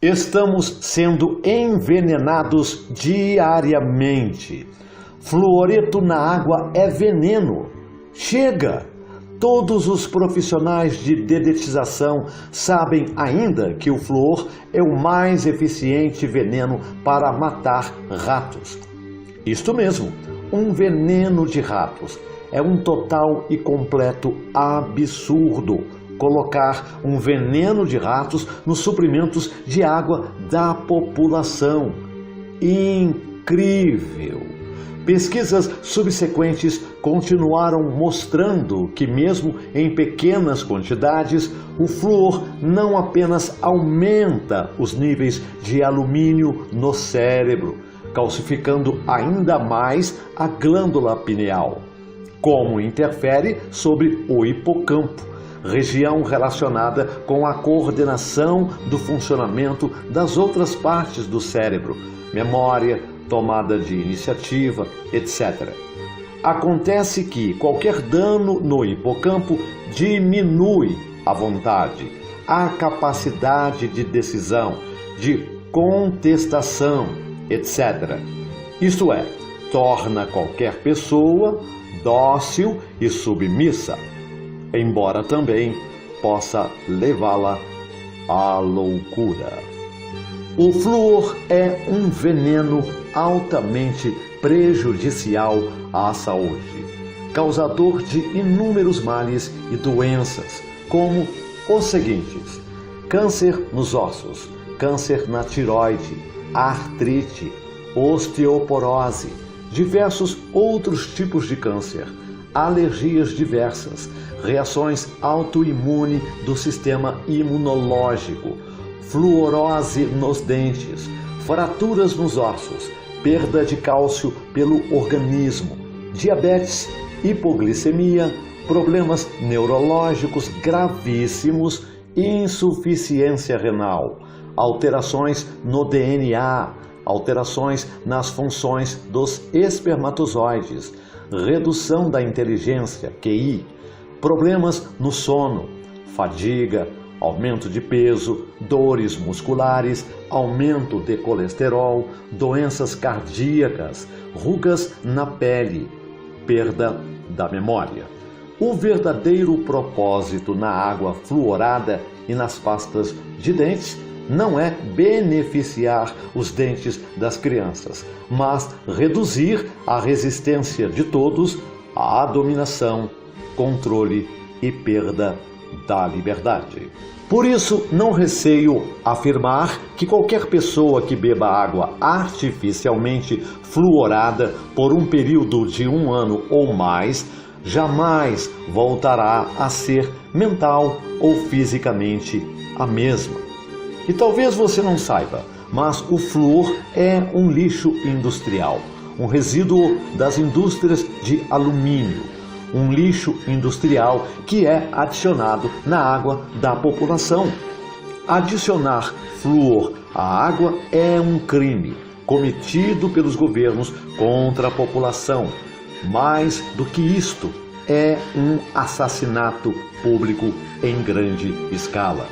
Estamos sendo envenenados diariamente. Fluoreto na água é veneno. Chega! Todos os profissionais de dedetização sabem ainda que o flúor é o mais eficiente veneno para matar ratos. Isto mesmo, um veneno de ratos. É um total e completo absurdo colocar um veneno de ratos nos suprimentos de água da população. Incrível! Pesquisas subsequentes continuaram mostrando que, mesmo em pequenas quantidades, o flúor não apenas aumenta os níveis de alumínio no cérebro, calcificando ainda mais a glândula pineal, como interfere sobre o hipocampo, região relacionada com a coordenação do funcionamento das outras partes do cérebro, memória, tomada de iniciativa, etc. Acontece que qualquer dano no hipocampo diminui a vontade, a capacidade de decisão, de contestação, etc. Isto é, torna qualquer pessoa dócil e submissa, embora também possa levá-la à loucura. O flúor é um veneno altamente prejudicial à saúde, causador de inúmeros males e doenças, como os seguintes: câncer nos ossos, câncer na tireoide, artrite, osteoporose, diversos outros tipos de câncer, alergias diversas, reações autoimunes do sistema imunológico, fluorose nos dentes, fraturas nos ossos, perda de cálcio pelo organismo, diabetes, hipoglicemia, problemas neurológicos gravíssimos, insuficiência renal, alterações no DNA, alterações nas funções dos espermatozoides, redução da inteligência, QI, problemas no sono, fadiga, aumento de peso, dores musculares, aumento de colesterol, doenças cardíacas, rugas na pele, perda da memória. O verdadeiro propósito na água fluorada e nas pastas de dentes não é beneficiar os dentes das crianças, mas reduzir a resistência de todos à dominação, controle e perda da liberdade. Por isso, não receio afirmar que qualquer pessoa que beba água artificialmente fluorada por um período de 1 ano ou mais jamais voltará a ser mental ou fisicamente a mesma. E talvez você não saiba, mas o flúor é um lixo industrial, um resíduo das indústrias de alumínio. Um lixo industrial que é adicionado na água da população. Adicionar flúor à água é um crime cometido pelos governos contra a população. Mais do que isto, é um assassinato público em grande escala.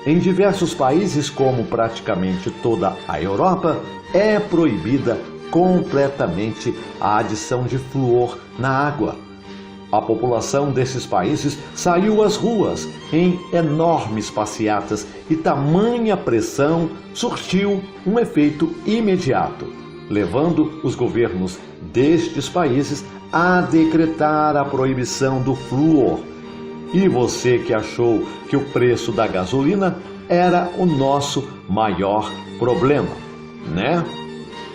Em diversos países, como praticamente toda a Europa, é proibida completamente a adição de flúor na água. A população desses países saiu às ruas em enormes passeatas e tamanha pressão surtiu um efeito imediato, levando os governos destes países a decretar a proibição do flúor. E você que achou que o preço da gasolina era o nosso maior problema, né?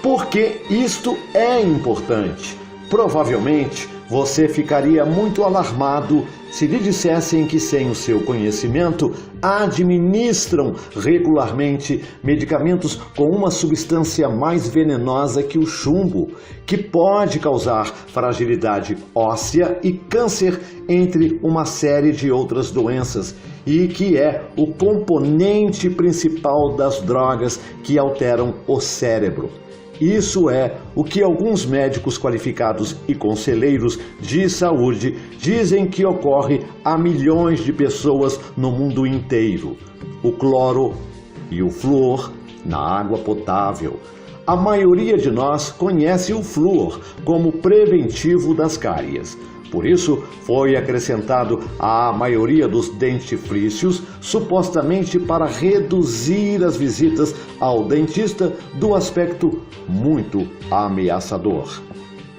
Porque isto é importante. Provavelmente você ficaria muito alarmado se lhe dissessem que, sem o seu conhecimento, administram regularmente medicamentos com uma substância mais venenosa que o chumbo, que pode causar fragilidade óssea e câncer, entre uma série de outras doenças, e que é o componente principal das drogas que alteram o cérebro. Isso é o que alguns médicos qualificados e conselheiros de saúde dizem que ocorre a milhões de pessoas no mundo inteiro. O cloro e o flúor na água potável. A maioria de nós conhece o flúor como preventivo das cáries. Por isso, foi acrescentado à maioria dos dentifrícios, supostamente para reduzir as visitas ao dentista do aspecto muito ameaçador.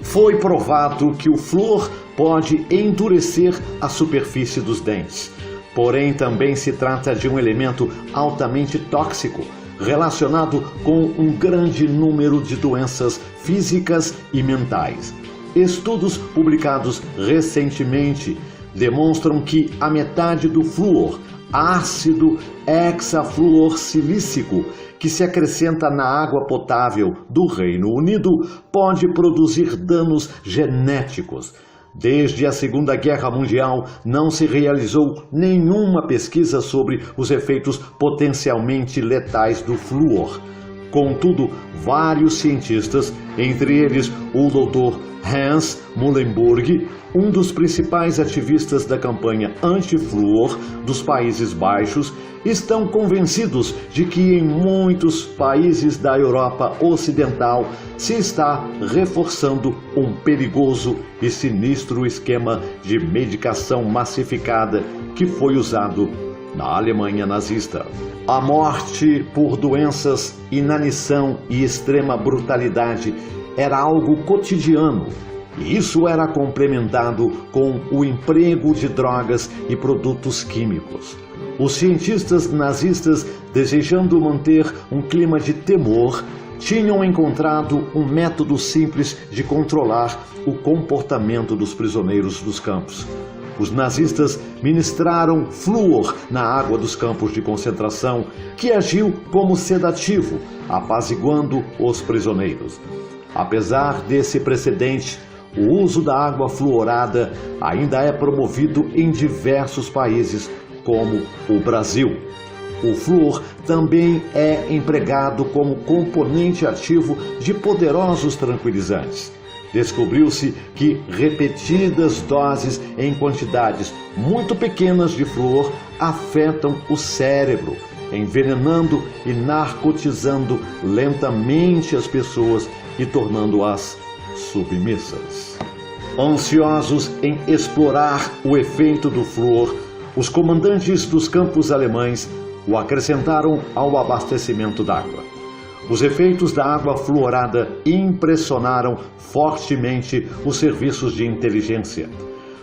Foi provado que o flúor pode endurecer a superfície dos dentes. Porém, também se trata de um elemento altamente tóxico, relacionado com um grande número de doenças físicas e mentais. Estudos publicados recentemente demonstram que a metade do flúor, ácido hexafluorsilícico, que se acrescenta na água potável do Reino Unido, pode produzir danos genéticos. Desde a Segunda Guerra Mundial, não se realizou nenhuma pesquisa sobre os efeitos potencialmente letais do flúor. Contudo, vários cientistas, entre eles o Dr. Hans Muhlenburg, um dos principais ativistas da campanha anti-flúor dos Países Baixos, estão convencidos de que em muitos países da Europa Ocidental se está reforçando um perigoso e sinistro esquema de medicação massificada que foi usado na Alemanha nazista. A morte por doenças, inanição e extrema brutalidade era algo cotidiano, e isso era complementado com o emprego de drogas e produtos químicos. Os cientistas nazistas, desejando manter um clima de temor, tinham encontrado um método simples de controlar o comportamento dos prisioneiros dos campos. Os nazistas ministraram flúor na água dos campos de concentração, que agiu como sedativo, apaziguando os prisioneiros. Apesar desse precedente, o uso da água fluorada ainda é promovido em diversos países, como o Brasil. O flúor também é empregado como componente ativo de poderosos tranquilizantes. Descobriu-se que repetidas doses em quantidades muito pequenas de flúor afetam o cérebro, envenenando e narcotizando lentamente as pessoas e tornando-as submissas. Ansiosos em explorar o efeito do flúor, os comandantes dos campos alemães o acrescentaram ao abastecimento d'água. Os efeitos da água fluorada impressionaram fortemente os serviços de inteligência.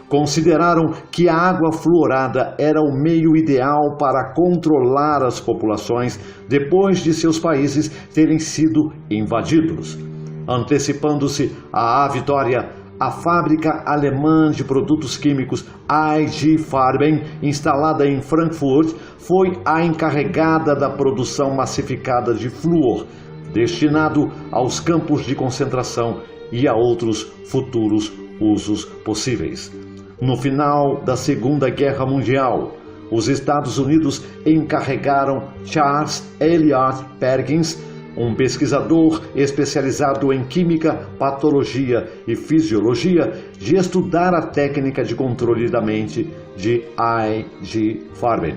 Consideraram que a água fluorada era o meio ideal para controlar as populações depois de seus países terem sido invadidos. Antecipando-se à vitória, a fábrica alemã de produtos químicos IG Farben, instalada em Frankfurt, foi a encarregada da produção massificada de flúor, destinado aos campos de concentração e a outros futuros usos possíveis. No final da Segunda Guerra Mundial, os Estados Unidos encarregaram Charles Elliott Perkins, um pesquisador especializado em química, patologia e fisiologia, de estudar a técnica de controle da mente de IG Farben.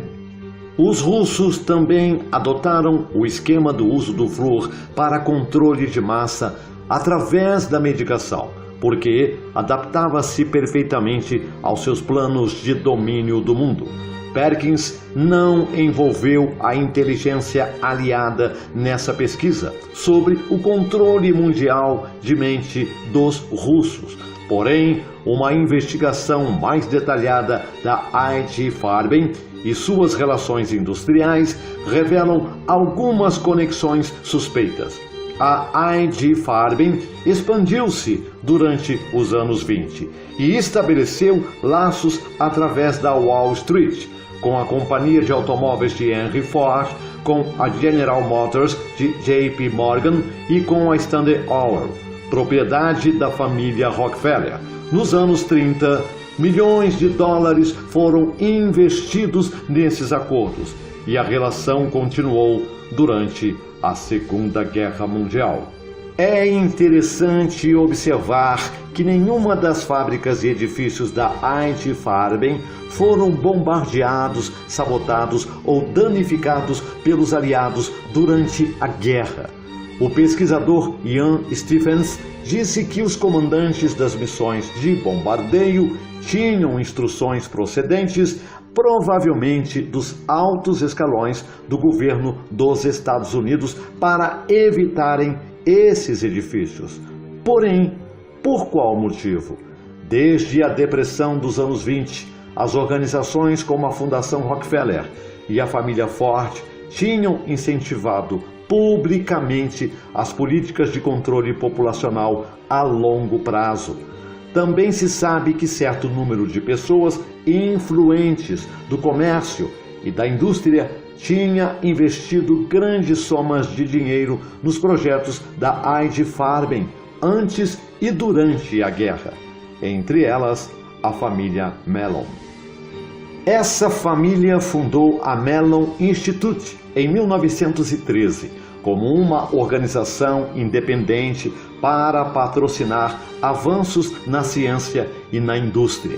Os russos também adotaram o esquema do uso do flúor para controle de massa através da medicação, porque adaptava-se perfeitamente aos seus planos de domínio do mundo. Perkins não envolveu a inteligência aliada nessa pesquisa sobre o controle mundial de mente dos russos. Porém, uma investigação mais detalhada da IG Farben e suas relações industriais revelam algumas conexões suspeitas. A IG Farben expandiu-se durante os anos 20 e estabeleceu laços através da Wall Street, com a companhia de automóveis de Henry Ford, com a General Motors de JP Morgan e com a Standard Oil, propriedade da família Rockefeller. Nos anos 30, milhões de dólares foram investidos nesses acordos e a relação continuou durante a Segunda Guerra Mundial. É interessante observar que nenhuma das fábricas e edifícios da IG Farben foram bombardeados, sabotados ou danificados pelos aliados durante a guerra. O pesquisador Ian Stephens disse que os comandantes das missões de bombardeio tinham instruções procedentes provavelmente dos altos escalões do governo dos Estados Unidos para evitarem esses edifícios. Porém, por qual motivo? Desde a depressão dos anos 20, as organizações como a Fundação Rockefeller e a família Ford tinham incentivado publicamente as políticas de controle populacional a longo prazo. Também se sabe que certo número de pessoas influentes do comércio e da indústria tinha investido grandes somas de dinheiro nos projetos da IG Farben antes e durante a guerra, entre elas a família Mellon. Essa família fundou a Mellon Institute em 1913 como uma organização independente para patrocinar avanços na ciência e na indústria.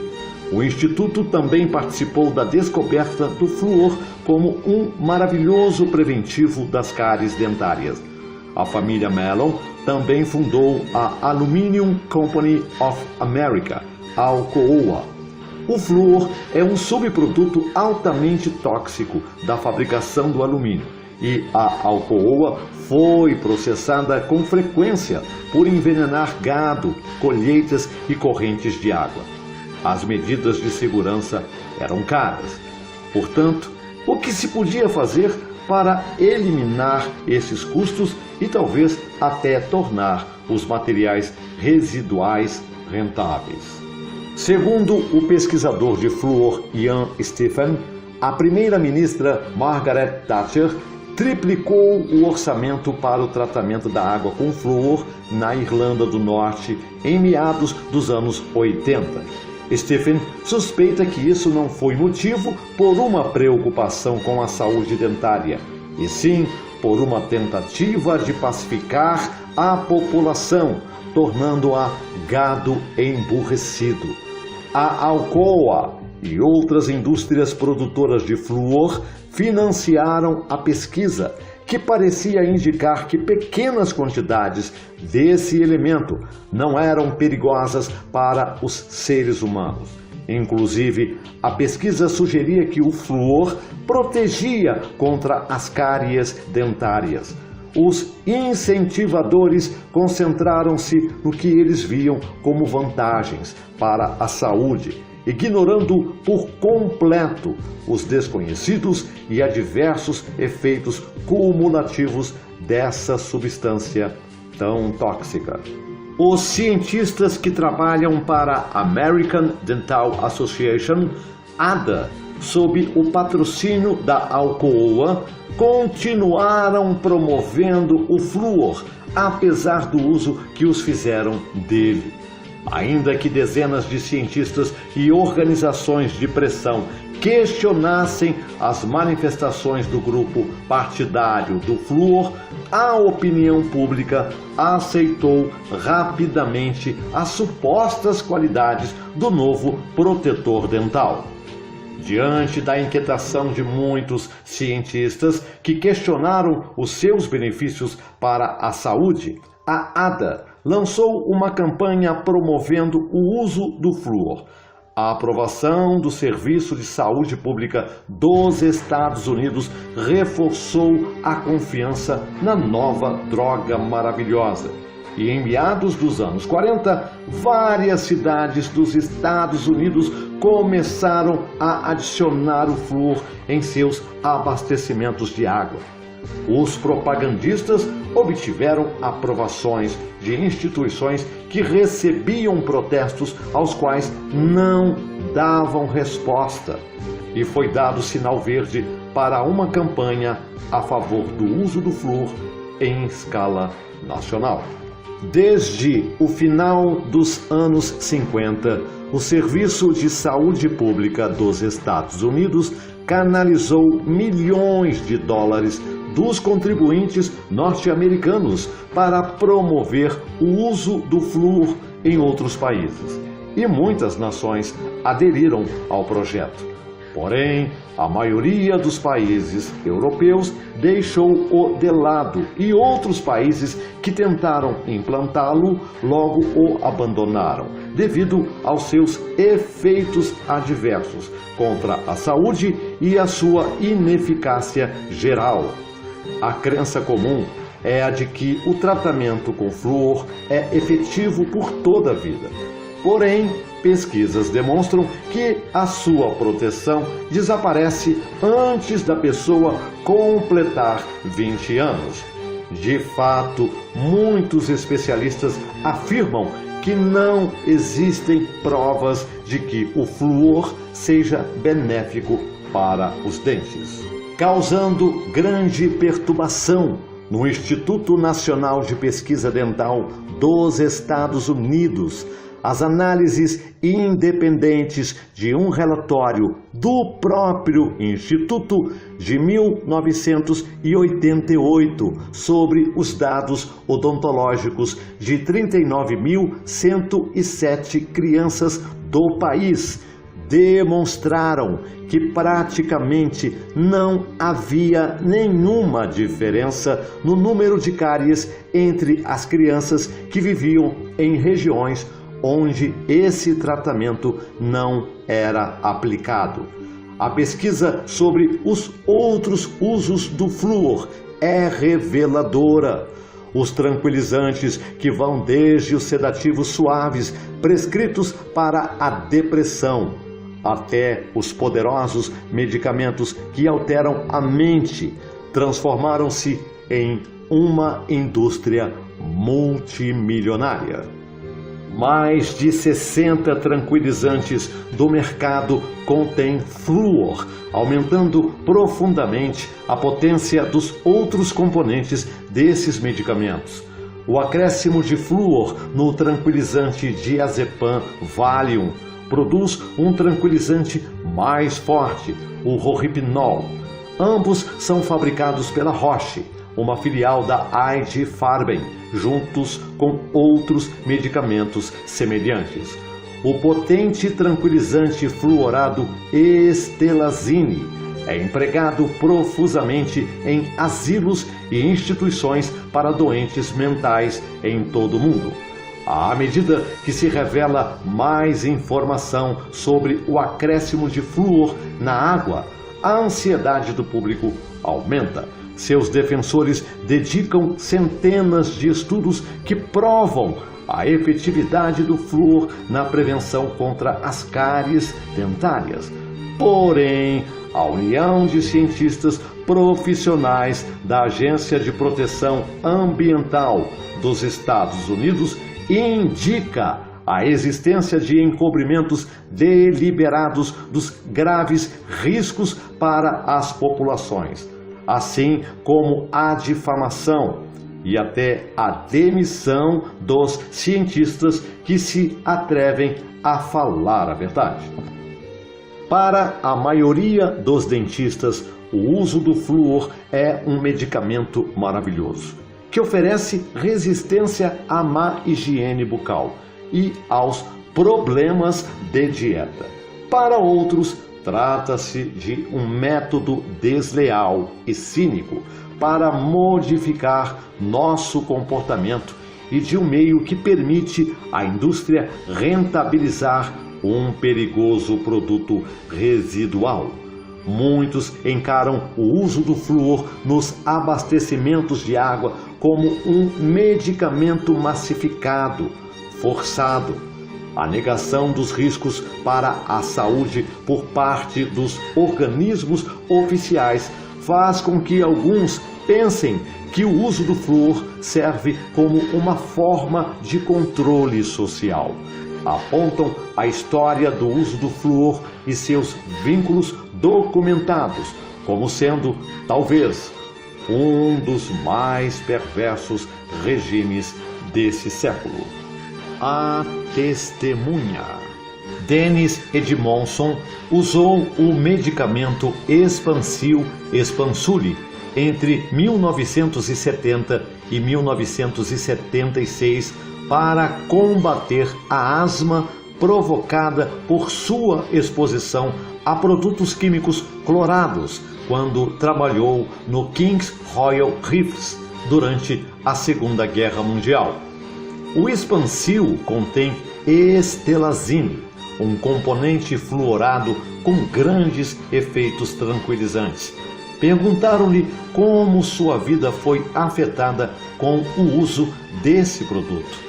O Instituto também participou da descoberta do flúor como um maravilhoso preventivo das cáries dentárias. A família Mellon também fundou a Aluminium Company of America, Alcoa. O flúor é um subproduto altamente tóxico da fabricação do alumínio e a Alcoa foi processada com frequência por envenenar gado, colheitas e correntes de água. As medidas de segurança eram caras. Portanto, o que se podia fazer para eliminar esses custos e talvez até tornar os materiais residuais rentáveis? Segundo o pesquisador de flúor Ian Stephens, a primeira-ministra Margaret Thatcher triplicou o orçamento para o tratamento da água com flúor na Irlanda do Norte em meados dos anos 80. Stephen suspeita que isso não foi motivo por uma preocupação com a saúde dentária, e sim por uma tentativa de pacificar a população, tornando-a gado emburrecido. A Alcoa e outras indústrias produtoras de flúor financiaram a pesquisa, que parecia indicar que pequenas quantidades desse elemento não eram perigosas para os seres humanos. Inclusive, a pesquisa sugeria que o flúor protegia contra as cáries dentárias. Os incentivadores concentraram-se no que eles viam como vantagens para a saúde, ignorando por completo os desconhecidos e adversos efeitos cumulativos dessa substância tão tóxica. Os cientistas que trabalham para a American Dental Association, ADA, sob o patrocínio da Alcoa, continuaram promovendo o flúor, apesar do uso que os fizeram dele. Ainda que dezenas de cientistas e organizações de pressão questionassem as manifestações do grupo partidário do flúor, a opinião pública aceitou rapidamente as supostas qualidades do novo protetor dental. Diante da inquietação de muitos cientistas que questionaram os seus benefícios para a saúde, a ADA lançou uma campanha promovendo o uso do flúor. A aprovação do Serviço de Saúde Pública dos Estados Unidos reforçou a confiança na nova droga maravilhosa. E em meados dos anos 40, várias cidades dos Estados Unidos começaram a adicionar o flúor em seus abastecimentos de água. Os propagandistas obtiveram aprovações de instituições que recebiam protestos aos quais não davam resposta. E foi dado sinal verde para uma campanha a favor do uso do flúor em escala nacional. Desde o final dos anos 50, o Serviço de Saúde Pública dos Estados Unidos canalizou milhões de dólares dos contribuintes norte-americanos para promover o uso do flúor em outros países. E muitas nações aderiram ao projeto. Porém, a maioria dos países europeus deixou-o de lado e outros países que tentaram implantá-lo logo o abandonaram, devido aos seus efeitos adversos contra a saúde e a sua ineficácia geral. A crença comum é a de que o tratamento com flúor é efetivo por toda a vida. Porém, pesquisas demonstram que a sua proteção desaparece antes da pessoa completar 20 anos. De fato, muitos especialistas afirmam que não existem provas de que o flúor seja benéfico para os dentes, causando grande perturbação no Instituto Nacional de Pesquisa Dental dos Estados Unidos. As análises independentes de um relatório do próprio Instituto de 1988 sobre os dados odontológicos de 39.107 crianças do país demonstraram que praticamente não havia nenhuma diferença no número de cáries entre as crianças que viviam em regiões onde esse tratamento não era aplicado. A pesquisa sobre os outros usos do flúor é reveladora. Os tranquilizantes, que vão desde os sedativos suaves prescritos para a depressão, até os poderosos medicamentos que alteram a mente, transformaram-se em uma indústria multimilionária. Mais de 60 tranquilizantes do mercado contêm flúor, aumentando profundamente a potência dos outros componentes desses medicamentos. O acréscimo de flúor no tranquilizante diazepam Valium produz um tranquilizante mais forte, o Rohypnol. Ambos são fabricados pela Roche, uma filial da ID Farben, juntos com outros medicamentos semelhantes. O potente tranquilizante fluorado Estelazine é empregado profusamente em asilos e instituições para doentes mentais em todo o mundo. À medida que se revela mais informação sobre o acréscimo de flúor na água, a ansiedade do público aumenta. Seus defensores dedicam centenas de estudos que provam a efetividade do flúor na prevenção contra as cáries dentárias. Porém, a União de Cientistas Profissionais da Agência de Proteção Ambiental dos Estados Unidos indica a existência de encobrimentos deliberados dos graves riscos para as populações, assim como a difamação e até a demissão dos cientistas que se atrevem a falar a verdade. Para a maioria dos dentistas, o uso do flúor é um medicamento maravilhoso, que oferece resistência à má higiene bucal e aos problemas de dieta. Para outros, trata-se de um método desleal e cínico para modificar nosso comportamento e de um meio que permite à indústria rentabilizar um perigoso produto residual. Muitos encaram o uso do flúor nos abastecimentos de água como um medicamento massificado, forçado. A negação dos riscos para a saúde por parte dos organismos oficiais faz com que alguns pensem que o uso do flúor serve como uma forma de controle social. Apontam a história do uso do flúor e seus vínculos documentados como sendo, talvez, um dos mais perversos regimes desse século. A testemunha. Dennis Edmondson usou o medicamento Expansil Expansuri entre 1970 e 1976 para combater a asma provocada por sua exposição a produtos químicos clorados quando trabalhou no King's Royal Reefs durante a Segunda Guerra Mundial. O Expansil contém estelazine, um componente fluorado com grandes efeitos tranquilizantes. Perguntaram-lhe como sua vida foi afetada com o uso desse produto.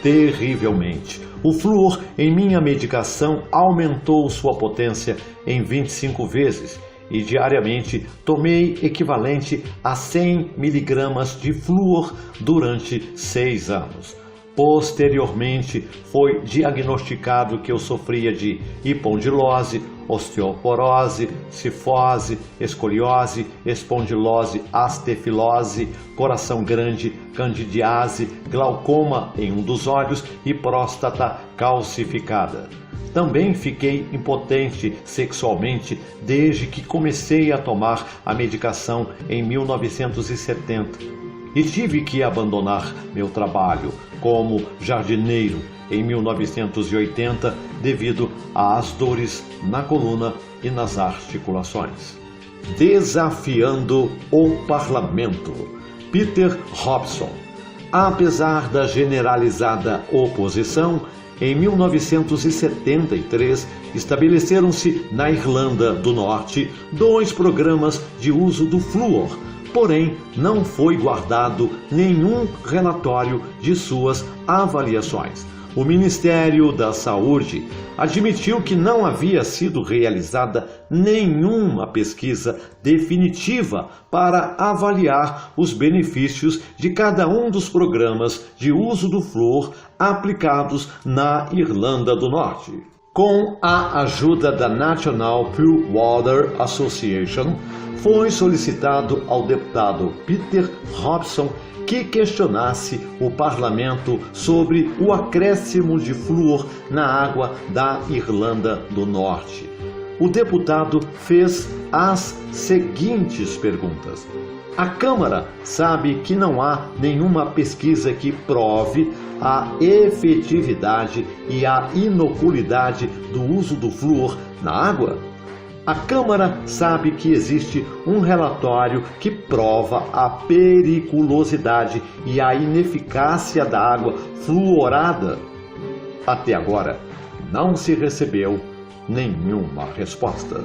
Terrivelmente. O flúor em minha medicação aumentou sua potência em 25 vezes e diariamente tomei equivalente a 100 miligramas de flúor durante 6 anos. Posteriormente, foi diagnosticado que eu sofria de hipondilose, osteoporose, cifose, escoliose, espondilose, astefilose, coração grande, candidiase, glaucoma em um dos olhos e próstata calcificada. Também fiquei impotente sexualmente desde que comecei a tomar a medicação em 1970 e tive que abandonar meu trabalho como jardineiro em 1980 devido às dores na coluna e nas articulações. Desafiando o parlamento. Peter Hobson. Apesar da generalizada oposição, em 1973 estabeleceram-se na Irlanda do Norte 2 programas de uso do flúor. Porém, não foi guardado nenhum relatório de suas avaliações. O Ministério da Saúde admitiu que não havia sido realizada nenhuma pesquisa definitiva para avaliar os benefícios de cada um dos programas de uso do flúor aplicados na Irlanda do Norte. Com a ajuda da National Pure Water Association, foi solicitado ao deputado Peter Hobson que questionasse o parlamento sobre o acréscimo de flúor na água da Irlanda do Norte. O deputado fez as seguintes perguntas. A Câmara sabe que não há nenhuma pesquisa que prove a efetividade e a inoculidade do uso do flúor na água? A Câmara sabe que existe um relatório que prova a periculosidade e a ineficácia da água fluorada? Até agora, não se recebeu nenhuma resposta.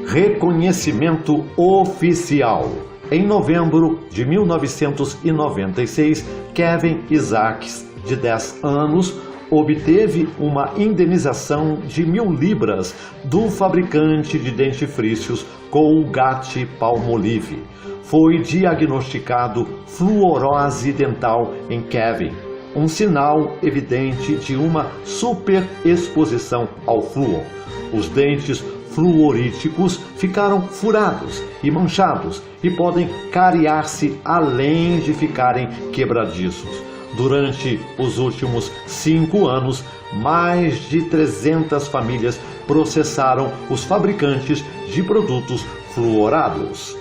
Reconhecimento oficial. Em novembro de 1996, Kevin Isaacs, de 10 anos, obteve uma indenização de 1.000 libras do fabricante de dentifrícios Colgate-Palmolive. Foi diagnosticado fluorose dental em Kevin, um sinal evidente de uma superexposição ao flúor. Os dentes fluoríticos ficaram furados e manchados e podem cariar-se além de ficarem quebradiços. Durante os últimos 5 anos, mais de 300 famílias processaram os fabricantes de produtos fluorados.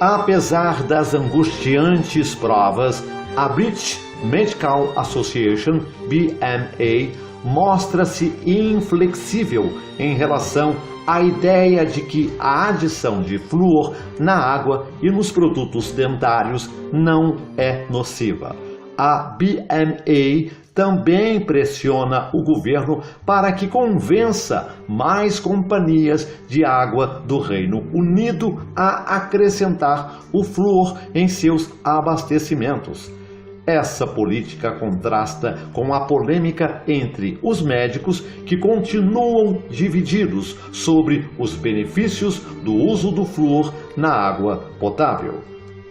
Apesar das angustiantes provas, a British Medical Association, BMA, mostra-se inflexível em relação à ideia de que a adição de flúor na água e nos produtos dentários não é nociva. A BMA também pressiona o governo para que convença mais companhias de água do Reino Unido a acrescentar o flúor em seus abastecimentos. Essa política contrasta com a polêmica entre os médicos que continuam divididos sobre os benefícios do uso do flúor na água potável.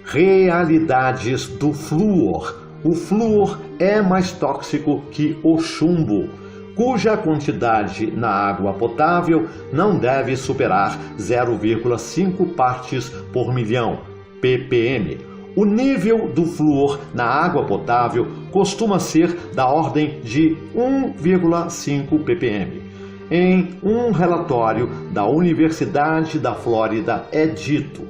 Realidades do flúor. O flúor é mais tóxico que o chumbo, cuja quantidade na água potável não deve superar 0,5 partes por milhão, ppm. O nível do flúor na água potável costuma ser da ordem de 1,5 ppm. Em um relatório da Universidade da Flórida é dito: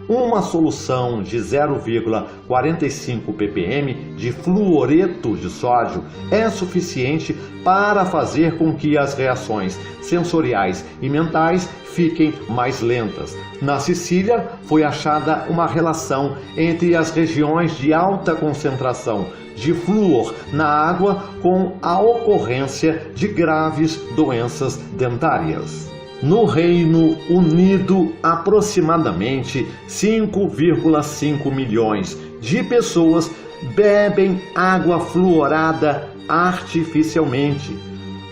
uma solução de 0,45 ppm de fluoreto de sódio é suficiente para fazer com que as reações sensoriais e mentais fiquem mais lentas. Na Sicília, foi achada uma relação entre as regiões de alta concentração de flúor na água com a ocorrência de graves doenças dentárias. No Reino Unido, aproximadamente 5,5 milhões de pessoas bebem água fluorada artificialmente.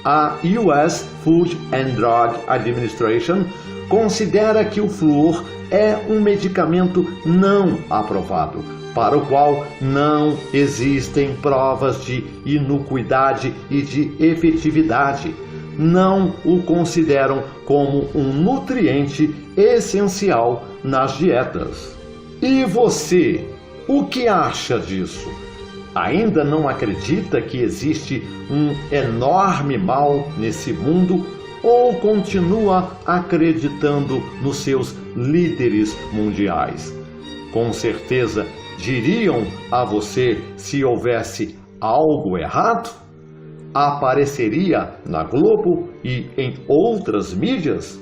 A US Food and Drug Administration considera que o flúor é um medicamento não aprovado, para o qual não existem provas de inocuidade e de efetividade. Não o consideram como um nutriente essencial nas dietas. E você, o que acha disso? Ainda não acredita que existe um enorme mal nesse mundo ou continua acreditando nos seus líderes mundiais? Com certeza diriam a você se houvesse algo errado? Apareceria na Globo e em outras mídias?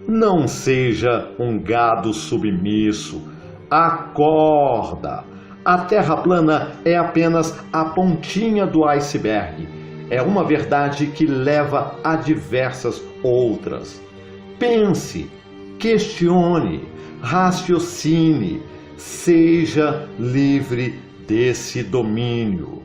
Não seja um gado submisso. Acorda! A Terra plana é apenas a pontinha do iceberg. É uma verdade que leva a diversas outras. Pense, questione, raciocine, seja livre desse domínio.